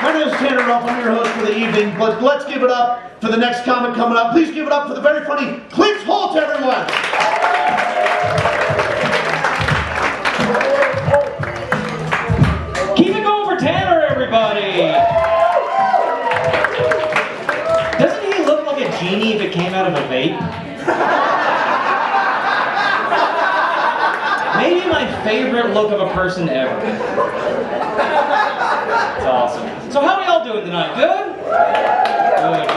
My name is Tanner Ruff. I'm your host for the evening, but let's give it up for the next comic coming up. Please give it up for the very funny Clint Holt, everyone. Keep it going for Tanner, everybody. Doesn't he look like a genie if it came out of a vape? Maybe my favorite look of a person ever. It's awesome. So how are y'all doing tonight? Good? Good,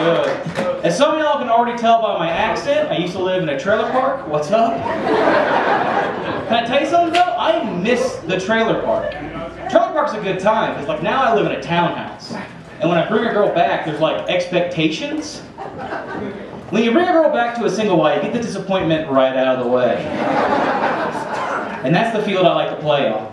good. As some of y'all can already tell by my accent, I used to live in a trailer park. What's up? Can I tell you something though? I miss the trailer park. Trailer park's a good time, because like now I live in a townhouse. And when I bring a girl back, there's like expectations. When you bring a girl back to a single wide, you get the disappointment right out of the way. And that's the field I like to play on.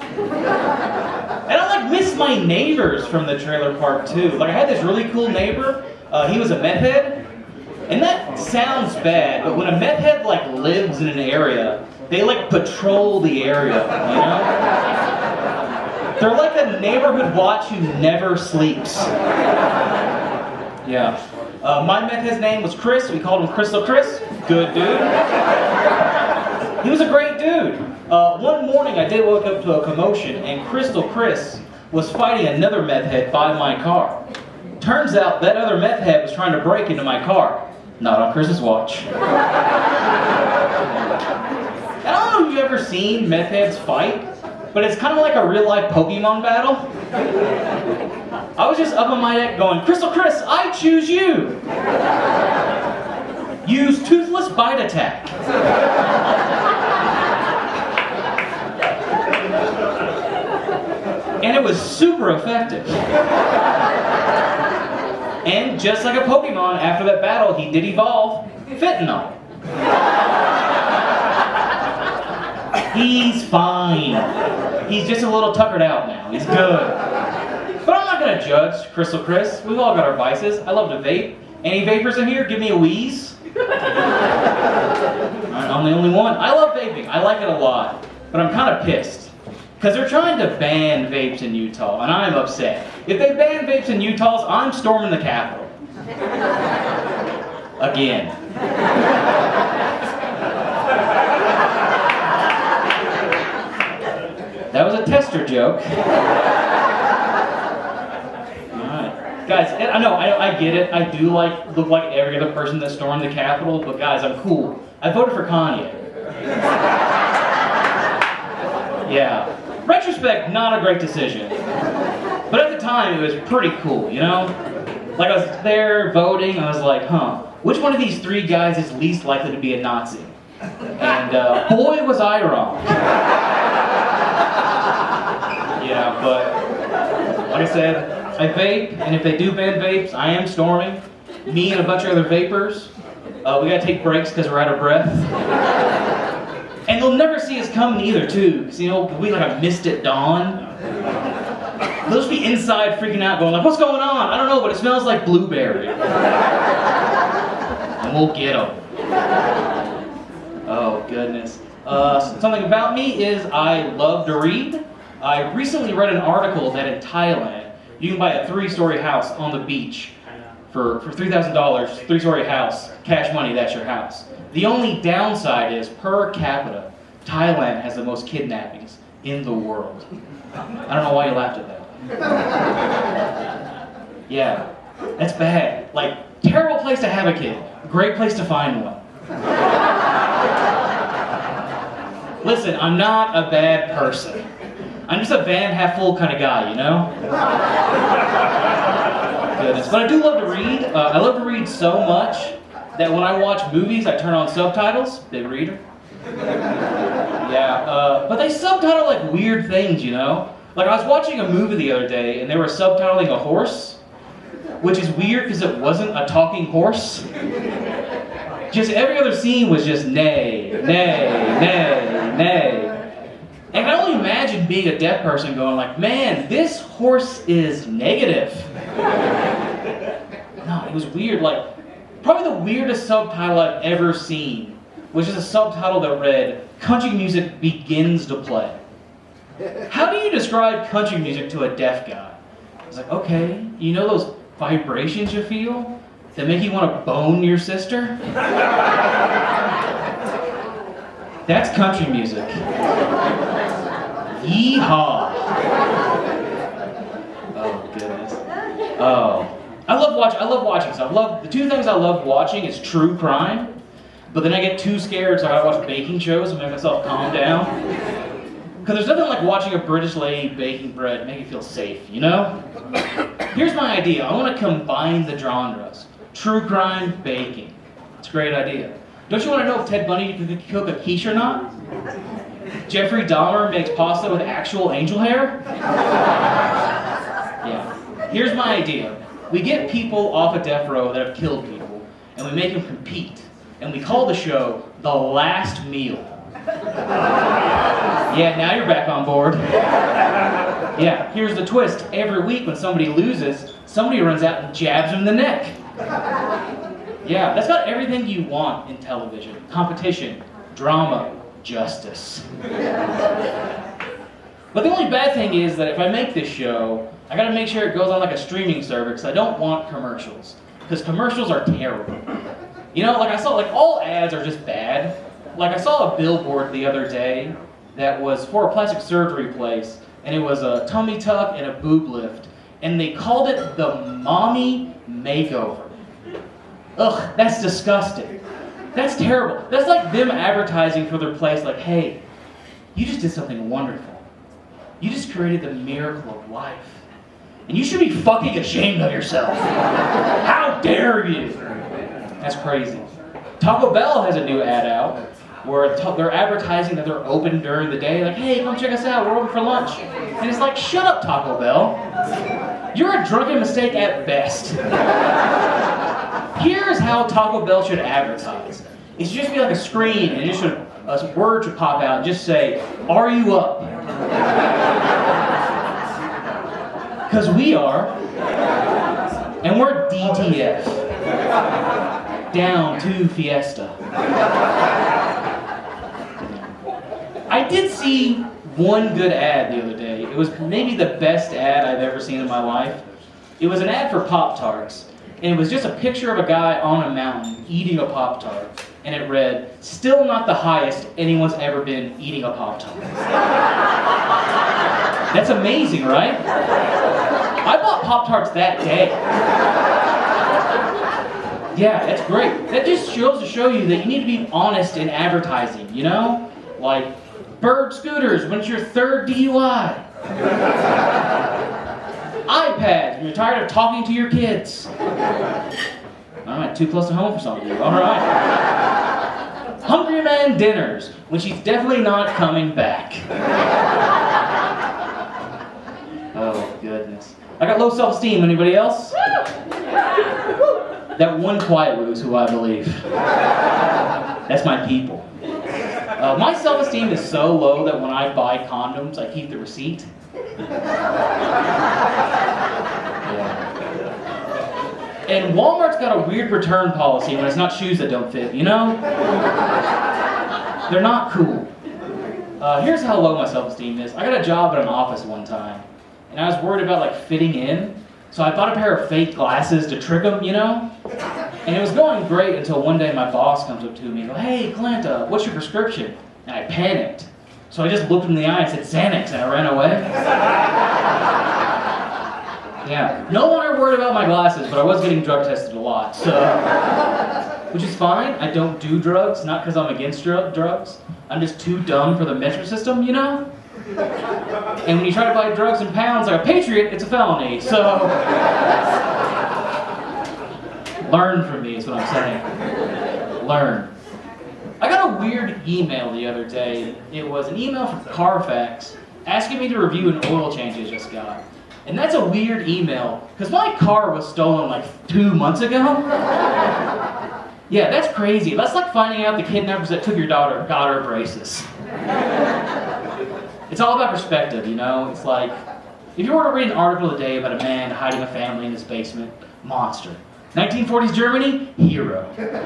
And I like miss my neighbors from the trailer park too. Like I had this really cool neighbor, he was a meth head. And that sounds bad, but when a meth head like lives in an area, they like patrol the area, you know? They're like a neighborhood watch who never sleeps. Yeah. My meth head's name was Chris, we called him Crystal Chris. Good dude. He was a great dude. One morning I did wake up to a commotion and Crystal Chris was fighting another meth head by my car. Turns out that other meth head was trying to break into my car. Not on Chris's watch. I don't know if you've ever seen meth heads fight, but it's kind of like a real life Pokemon battle. I was just up on my neck going, Crystal Chris, I choose you. Use Toothless Bite Attack. And it was super effective. And just like a Pokemon, after that battle, he did evolve Fentanyl. He's fine. He's just a little tuckered out now. He's good. But I'm not going to judge Crystal Chris. We've all got our vices. I love to vape. Any vapors in here? Give me a wheeze. I'm the only one. I love vaping. I like it a lot. But I'm kind of pissed. Because they're trying to ban vapes in Utah, and I'm upset. If they ban vapes in Utah, I'm storming the Capitol. Again. That was a tester joke. Alright. Guys, I know, I get it. I do look like every other person that stormed the Capitol, but guys, I'm cool. I voted for Kanye. Yeah. Retrospect, not a great decision. But at the time, it was pretty cool, you know? Like I was there voting, I was like, which one of these three guys is least likely to be a Nazi? And boy, was I wrong. Yeah, but like I said, I vape, and if they do ban vapes, I am storming. Me and a bunch of other vapors. We gotta take breaks because we're out of breath. And they'll never see us coming either, too. Because, you know, we'll be like a mist at dawn. They'll just be inside freaking out going like, what's going on? I don't know, but it smells like blueberry. And we'll get them. Oh, goodness. Something about me is I love to read. I recently read an article that in Thailand, you can buy a 3-story house on the beach for $3,000, 3-story house, cash money, that's your house. The only downside is, per capita, Thailand has the most kidnappings in the world. I don't know why you laughed at that. Yeah, that's bad. Like, terrible place to have a kid. Great place to find one. Listen, I'm not a bad person. I'm just a van half full kind of guy, you know? Goodness. But I do love to read. I love to read so much that when I watch movies, I turn on subtitles. Big reader. Yeah, but they subtitle like weird things, you know? Like I was watching a movie the other day and they were subtitling a horse, which is weird because it wasn't a talking horse. Just every other scene was just neigh, neigh, neigh, neigh. And I can only imagine being a deaf person going like, man, this horse is negative. No, it was weird. Like, probably the weirdest subtitle I've ever seen was just a subtitle that read, country music begins to play. How do you describe country music to a deaf guy? was like, okay, you know those vibrations you feel that make you want to bone your sister? That's country music. Yeehaw. Oh, goodness. Oh. I love watching stuff. The two things I love watching is true crime, but then I get too scared, so I gotta watch baking shows and make myself calm down. Because there's nothing like watching a British lady baking bread and make you feel safe, you know? Here's my idea. I want to combine the genres. True crime, baking. It's a great idea. Don't you want to know if Ted Bundy can cook a quiche or not? Jeffrey Dahmer makes pasta with actual angel hair? Yeah. Here's my idea. We get people off of death row that have killed people, and we make them compete. And we call the show The Last Meal. Yeah, now you're back on board. Yeah, here's the twist. Every week when somebody loses, somebody runs out and jabs them in the neck. Yeah, that's got everything you want in television. Competition, drama, justice. But the only bad thing is that if I make this show, I gotta make sure it goes on like a streaming service, because I don't want commercials. Because commercials are terrible. You know, like I saw, like all ads are just bad. Like I saw a billboard the other day that was for a plastic surgery place, and it was a tummy tuck and a boob lift, and they called it the Mommy Makeover. Ugh, that's disgusting. That's terrible. That's like them advertising for their place, like, hey, you just did something wonderful. You just created the miracle of life. And you should be fucking ashamed of yourself. How dare you? That's crazy. Taco Bell has a new ad out where they're advertising that they're open during the day. Like, hey, come check us out. We're open for lunch. And it's like, shut up, Taco Bell. You're a drunken mistake at best. Here's how Taco Bell should advertise. It should just be like a screen, and a word should pop out and just say, "Are you up?" Because we are, and we're DTF. Down to Fiesta. I did see one good ad the other day. It was maybe the best ad I've ever seen in my life. It was an ad for Pop-Tarts. And it was just a picture of a guy on a mountain eating a Pop-Tart. And it read, "Still not the highest anyone's ever been eating a Pop-Tart." That's amazing, right? I bought Pop-Tarts that day. Yeah, that's great. That just goes to show you that you need to be honest in advertising, you know? Like, Bird scooters when it's your third DUI. iPads when you're tired of talking to your kids. Alright, too close to home for some of you. Alright. Hungry Man dinners when she's definitely not coming back. Oh, goodness. I got low self-esteem. Anybody else? That one quiet ruse who I believe. That's my people. My self-esteem is so low that when I buy condoms, I keep the receipt. Yeah. And Walmart's got a weird return policy when it's not shoes that don't fit, you know? They're not cool. Here's how low my self-esteem is. I got a job at an office one time, and I was worried about like fitting in, so I bought a pair of fake glasses to trick them, you know? And it was going great until one day my boss comes up to me and goes, "Hey, Clint, what's your prescription?" And I panicked. So I just looked him in the eye and said, "Xanax," and I ran away. Yeah, no one ever worried about my glasses, but I was getting drug tested a lot, so. Which is fine. I don't do drugs, not because I'm against drugs. I'm just too dumb for the metric system, you know? And when you try to buy drugs in pounds like a patriot, it's a felony, so. Learn from me is what I'm saying. Learn. I got a weird email the other day. It was an email from Carfax asking me to review an oil change I just got. And that's a weird email, because my car was stolen like 2 months ago. Yeah, that's crazy. That's like finding out the kidnappers that took your daughter got her braces. It's all about perspective, you know? It's like, if you were to read an article today about a man hiding a family in his basement, monster. 1940s Germany, hero. Yeah.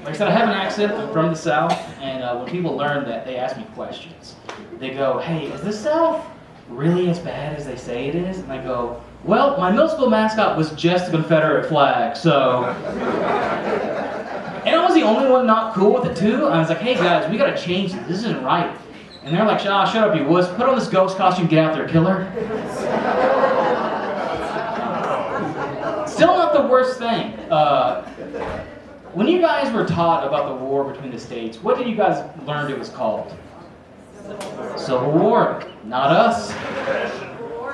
Like I said I have an accent. I'm from the South, and when people learn that, they ask me questions. They go, "Hey, is the South really as bad as they say it is?" And I go, "Well, my middle school mascot was just the Confederate flag, so." And I was the only one not cool with it too. I was like, "Hey guys, we gotta change this. This isn't right." And they're like, "Ah, shut up, you wuss. Put on this ghost costume, get out there, killer." Still not the worst thing. When you guys were taught about the war between the states, what did you guys learn it was called? Civil War. Not us.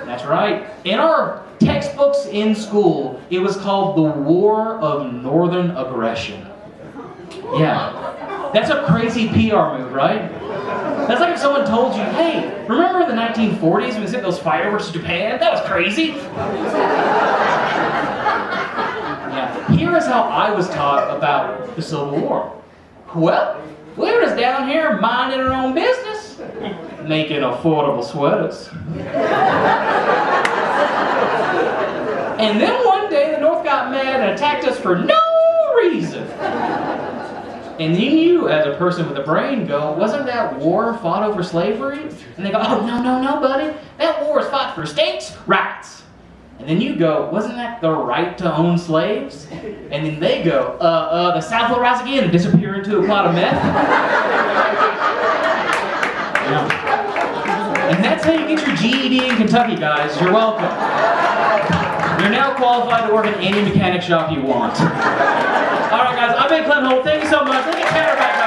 That's right. In our textbooks in school, it was called the War of Northern Aggression. Yeah. That's a crazy PR move, right? That's like if someone told you, "Hey, remember in the 1940s when we sent those fireworks to Japan? That was crazy." Yeah. Here is how I was taught about the Civil War. Well, we were just down here minding our own business, making affordable sweaters. And then one day the North got mad and attacked us for no reason. And then you, as a person with a brain, go, "Wasn't that war fought over slavery?" And they go, "Oh, no, buddy. That war was fought for states' rights." And then you go, "Wasn't that the right to own slaves?" And then they go, the South will rise again and disappear into a cloud of meth." Yeah. And that's how you get your GED in Kentucky, guys. You're welcome. You're now qualified to work in any mechanic shop you want. All right, guys, I've been Clint Holt. Thank you so much. Let me get Tanner back.